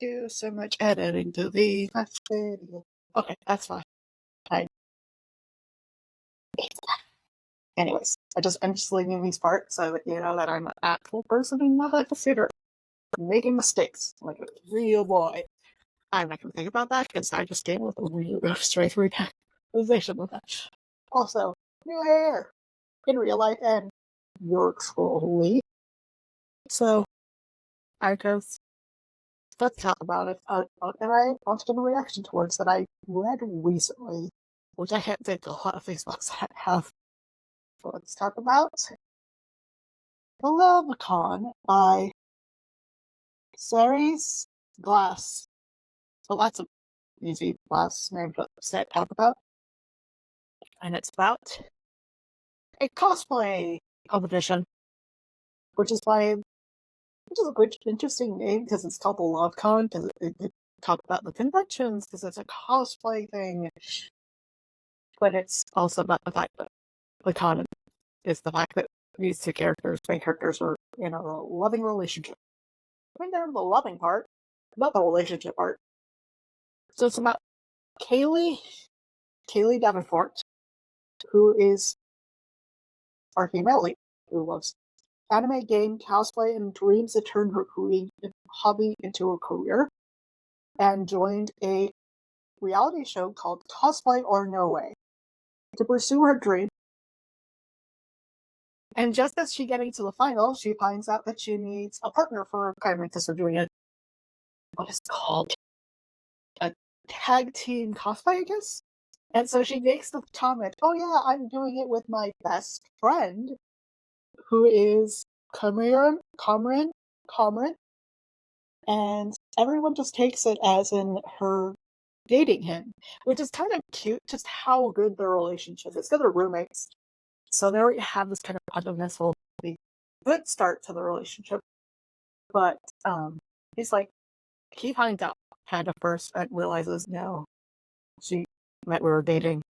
do so much editing to the video. Okay, that's fine. Anyways, I'm just leaving these parts so that you know that I'm an actual person and not a computer making mistakes like a real boy. I'm not gonna think about that because I just came with a real straight realization of that. Also, new hair in real life and virtually. So I just let's talk about it. And I launched a reaction towards that I read recently, which I can't think a lot of these books have. So let's talk about The Levicon by Ceres Glass. So that's an easy last name to talk about. And it's about a cosplay competition, which is a good, interesting name because it's called the LoveCon, because it talks about the conventions, because it's a cosplay thing. But it's also about the fact that the con is the fact that these two main characters, are in a loving relationship. I mean, they're in the loving part, not the relationship part. So it's about Kaylee Davenport, who is our female lead, who loves anime, game, cosplay, and dreams to turn her hobby into a career, and joined a reality show called Cosplay or No Way to pursue her dream. And just as she's getting to the final, she finds out that she needs a partner for because they're doing what is called a tag team cosplay, I guess. And so she makes the comment, "Oh yeah, I'm doing it with my best friend, who is Cameron," and everyone just takes it as in her dating him, which is kind of cute, just how good their relationship is. Because they're roommates, so they already have this kind of uneventful, good start to the relationship. But he's like, he finds out kind of first and realizes, no, we were dating.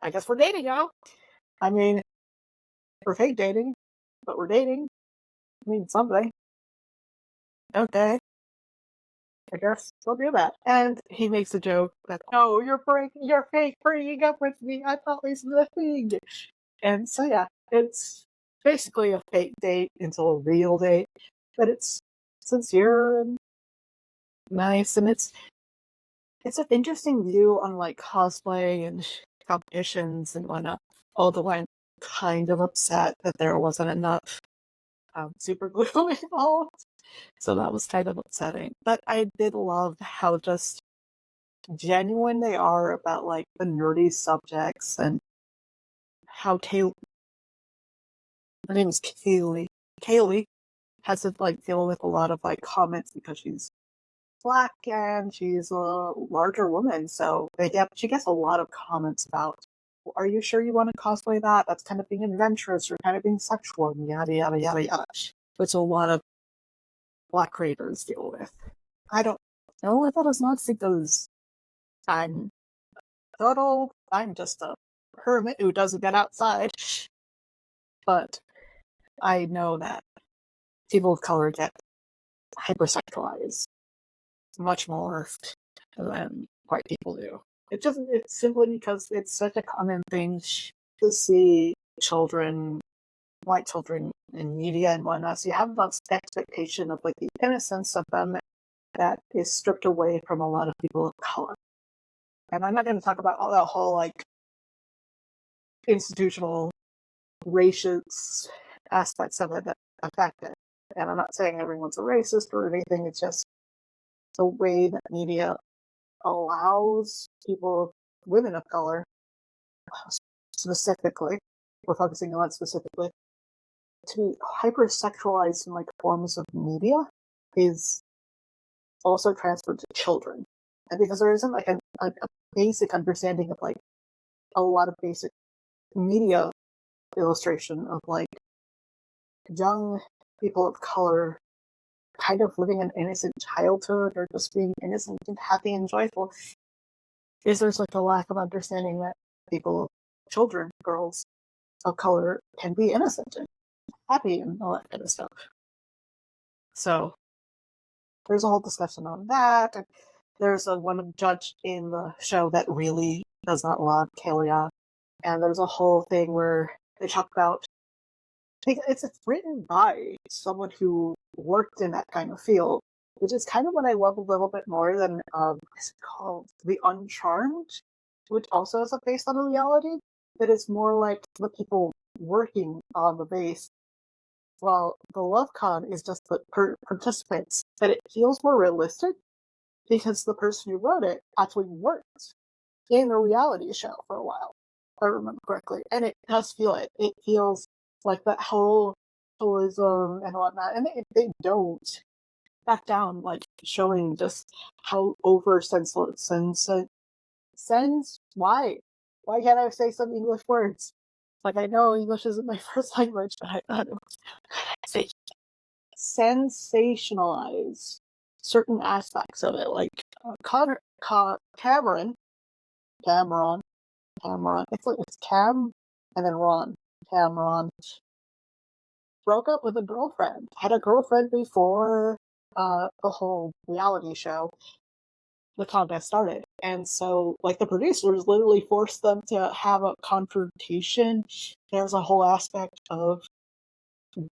I guess we're dating now. I mean, we're fake dating, but we're dating. I mean, something. Okay. I guess we'll do that. And he makes a joke that, "Oh, you're fake breaking up with me. I thought we were the thing." And so yeah, it's basically a fake date until a real date, but it's sincere and nice, and it's an interesting view on like cosplay and competitions and whatnot. Although I'm kind of upset that there wasn't enough super glue involved. So that was kind of upsetting. But I did love how just genuine they are about like the nerdy subjects, and how her name is Kaylee. Kaylee has to like deal with a lot of like comments because she's Black and she's a larger woman, so she gets a lot of comments about, "Are you sure you want to cosplay that? That's kind of being adventurous, or kind of being sexual," and yada yada yada yada, which a lot of Black creators deal with. I don't know if that does not see those. I'm just a hermit who doesn't get outside. But I know that people of color get hypersexualized much more than white people do. It's simply because it's such a common thing to see white children in media and whatnot. So you have this expectation of like the innocence of them that is stripped away from a lot of people of color. And I'm not going to talk about all that whole like institutional racist aspects of it that affect it. And I'm not saying everyone's a racist or anything. It's just the way that media allows women of color, specifically, we're focusing on specifically, to be hypersexualized in like forms of media is also transferred to children. And because there isn't like a basic understanding of like a lot of basic media illustration of like young people of color kind of living an innocent childhood or just being innocent and happy and joyful, is there's like a lack of understanding that children, girls of color can be innocent and happy and all that kind of stuff. So there's a whole discussion on that. And there's a one judge in the show that really does not love Kaylee. And there's a whole thing where they talk about it's written by someone who worked in that kind of field, which is kind of what I love a little bit more than what's it called? The Uncharmed, which also is based on a reality, that is more like the people working on the base. While the LoveCon is just the participants, but it feels more realistic because the person who wrote it actually worked in a reality show for a while, if I remember correctly. And it does feel it. It feels like that whole tourism and whatnot. And they don't back down, like showing just how over senseless why? Why can't I say some English words? Like, I know English isn't my first language, but I don't know. Say sensationalize certain aspects of it. Like Cameron, Cameron, it's Cam and then Ron. Cameron broke up with a girlfriend. Had a girlfriend before the whole reality show, the contest started. And so, like, the producers literally forced them to have a confrontation. There's a whole aspect of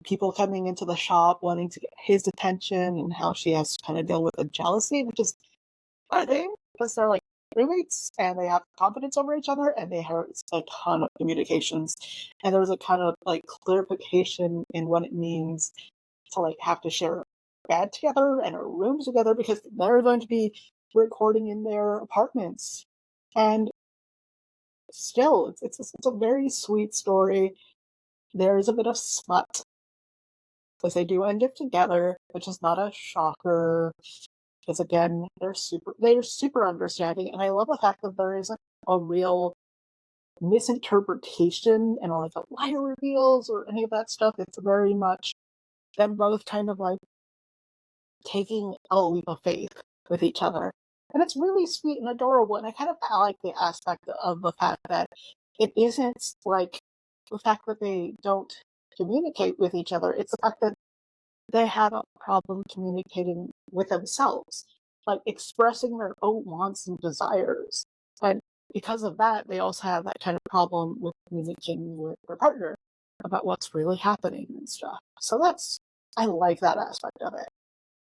people coming into the shop wanting to get his attention and how she has to kind of deal with the jealousy, which is a thing because they're like roommates and they have confidence over each other and they have a ton of communications. And there's a kind of like clarification in what it means to like have to share a bed together and a room together because they're going to be recording in their apartments. And still, it's a very sweet story. There's a bit of smut because they do end up together, which is not a shocker. Because again, they're super understanding, and I love the fact that there isn't a real misinterpretation and like a line reveals or any of that stuff. It's very much them both kind of like taking a leap of faith with each other. And it's really sweet and adorable, and I kind of like the aspect of the fact that it isn't like the fact that they don't communicate with each other, it's the fact that they have a problem communicating with themselves, like expressing their own wants and desires. And because of that, they also have that kind of problem with communicating with their partner about what's really happening and stuff. So I like that aspect of it,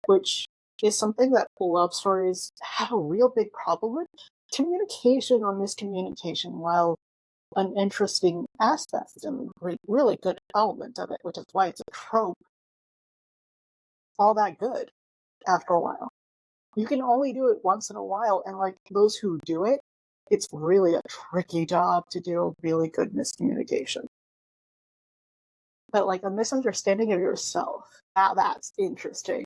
which is something that love stories have a real big problem with. Communication or miscommunication, while an interesting aspect and really good element of it, which is why it's a trope, all that good after a while. You can only do it once in a while, and like those who do it, it's really a tricky job to do really good miscommunication. But like a misunderstanding of yourself, now that's interesting.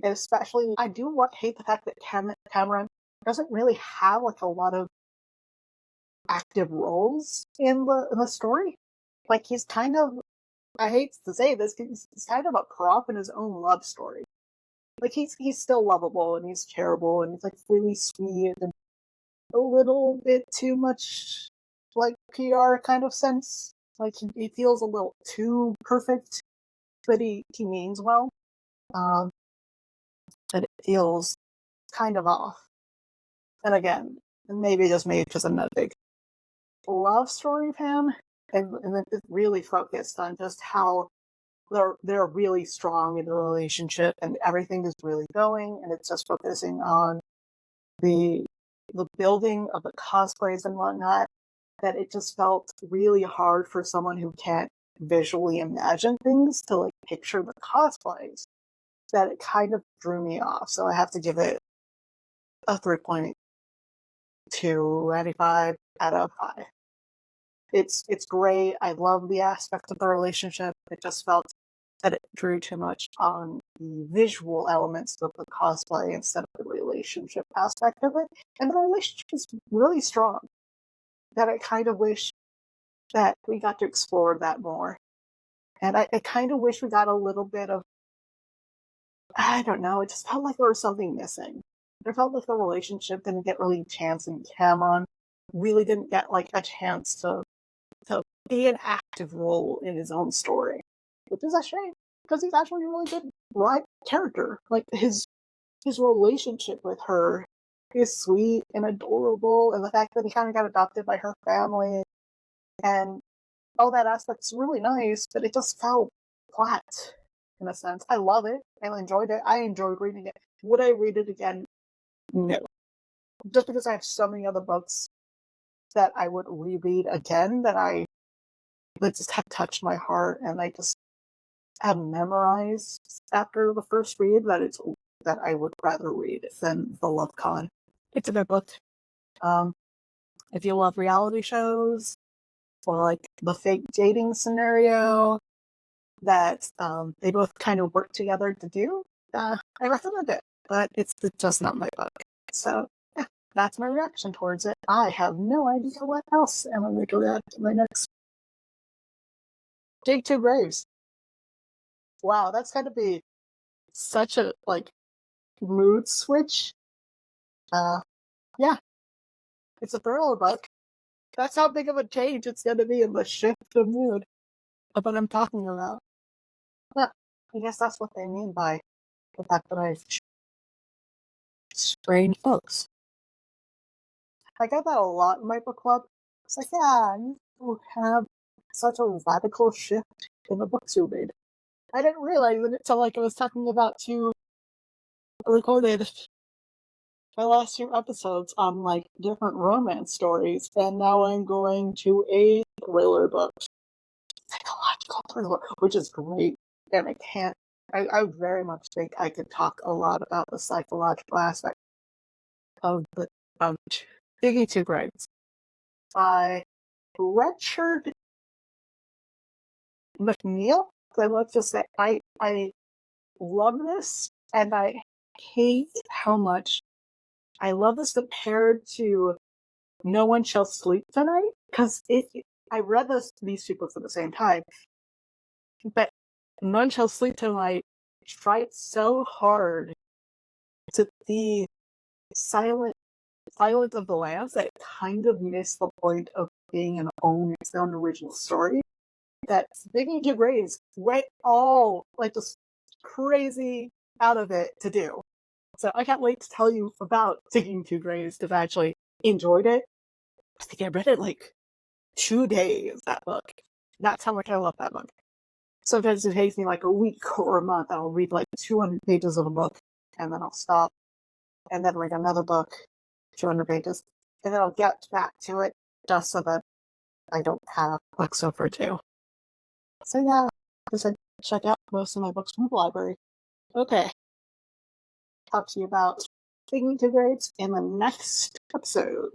And especially, I do hate the fact that Cameron doesn't really have like a lot of active roles in the story. Like he's kind of, I hate to say this, he's kind of a prop in his own love story. Like he's still lovable and he's charitable and he's like really sweet and a little bit too much like PR kind of sense. Like he feels a little too perfect, but he means well. But it feels kind of off. And again, maybe just me because I'm not a big love story fan, and it's really focused on just how they're really strong in the relationship and everything is really going, and it's just focusing on the building of the cosplays and whatnot, that it just felt really hard for someone who can't visually imagine things to like picture the cosplays, that it kind of drew me off. So I have to give it a 3.295 out of 5. It's great. I love the aspect of the relationship. It just felt that it drew too much on the visual elements of the cosplay instead of the relationship aspect of it. And the relationship is really strong. That I kind of wish that we got to explore that more. And I kind of wish we got a little bit of, I don't know, it just felt like there was something missing. It felt like the relationship didn't get really a chance, and Cameron really didn't get like a chance to be an active role in his own story, which is a shame because he's actually a really good character. Like his his relationship with her is sweet and adorable, and the fact that he kind of got adopted by her family and all that aspect's really nice, but it just felt flat in a sense. I love it. I enjoyed it. I enjoyed reading it. Would I read it again? No. Just because I have so many other books that I would reread again that just have touched my heart and I just have memorized after the first read that I would rather read than The Love Con. It's a good book. If you love reality shows or like the fake dating scenario that they both kind of work together to do, I recommend it. But it's just not my book. So yeah, that's my reaction towards it. I have no idea what else am I going to react to my next. Dig Two Graves. Wow, that's got to be such a mood switch. Yeah, it's a thriller book. That's how big of a change it's going to be in the shift of mood of what I'm talking about. Yeah, I guess that's what they mean by the fact that I strange books. I get that a lot in my book club. It's like, yeah, you have such a radical shift in the books you read. I didn't realize it until I was talking about recorded my last few episodes on different romance stories, and now I'm going to a thriller book, psychological thriller, which is great. And I very much think I could talk a lot about the psychological aspect of the Digging Two Graves by Richard McNeil. I love to say I love this, and I hate how much I love this compared to No One Shall Sleep Tonight, because I read these two books at the same time, but No One Shall Sleep Tonight tried so hard to be silence of the lambs that it kind of missed the point of being its own original story. That Digging Two Graves went all just crazy out of it to do. So I can't wait to tell you about Digging Two Graves because I actually enjoyed it. I think I read it 2 days, that book. That's how much I love that book. Sometimes it takes me a week or a month. I'll read 200 pages of a book, and then I'll stop, and then read another book, 200 pages, and then I'll get back to it just so that I don't have books overdue. So yeah, just check out most of my books from the library. Okay. Talk to you about Digging Two Graves in the next episode.